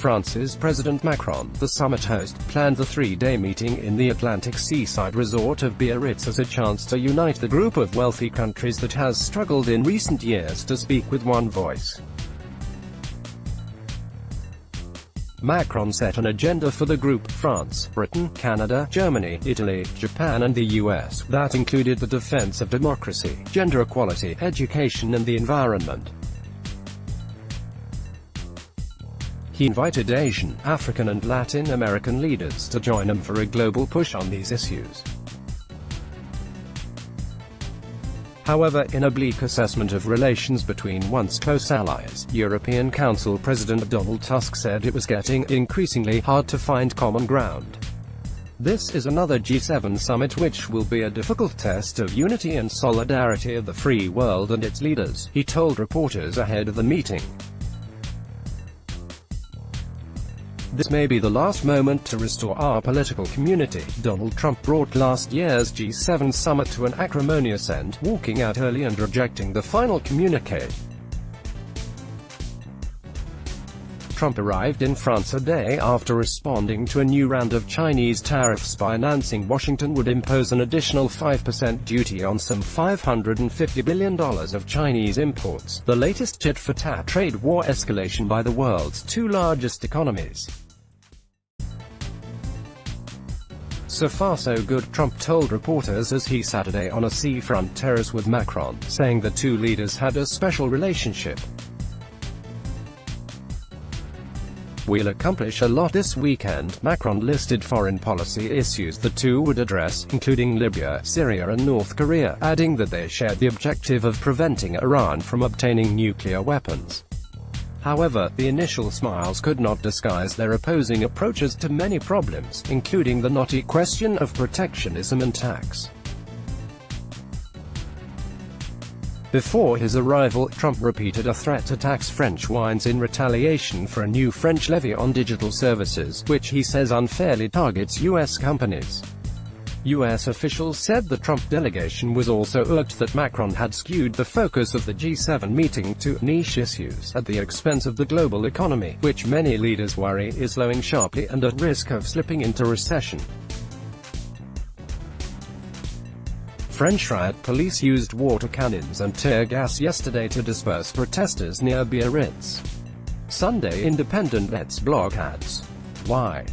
France's President Macron, the summit host, planned the three-day meeting in the Atlantic seaside resort of Biarritz as a chance to unite the group of wealthy countries that has struggled in recent years to speak with one voice. Macron set an agenda for the group, France, Britain, Canada, Germany, Italy, Japan and the US, that included the defense of democracy, gender equality, education and the environment. He invited Asian, African and Latin American leaders to join him for a global push on these issues. However, in a bleak assessment of relations between once close allies, European Council President Donald Tusk said it was getting increasingly hard to find common ground. This is another G7 summit which will be a difficult test of unity and solidarity of the free world and its leaders, he told reporters ahead of the meeting. This may be the last moment to restore our political community. Donald Trump brought last year's G7 summit to an acrimonious end, walking out early and rejecting the final communiqué. Trump arrived in France a day after responding to a new round of Chinese tariffs by announcing Washington would impose an additional 5% duty on some $550 billion of Chinese imports, the latest tit-for-tat trade war escalation by the world's two largest economies. So far so good, Trump told reporters as he Saturday on a seafront terrace with Macron, saying the two leaders had a special relationship. "We'll accomplish a lot this weekend," Macron listed foreign policy issues the two would address, including Libya, Syria and North Korea, adding that they shared the objective of preventing Iran from obtaining nuclear weapons. However, the initial smiles could not disguise their opposing approaches to many problems, including the knotty question of protectionism and tax. Before his arrival, Trump repeated a threat to tax French wines in retaliation for a new French levy on digital services, which he says unfairly targets U.S. companies. U.S. officials said the Trump delegation was also irked that Macron had skewed the focus of the G7 meeting to niche issues at the expense of the global economy, which many leaders worry is slowing sharply and at risk of slipping into recession. French riot police used water cannons and tear gas yesterday to disperse protesters near Biarritz. Sunday Independent.ie blog adds. Why?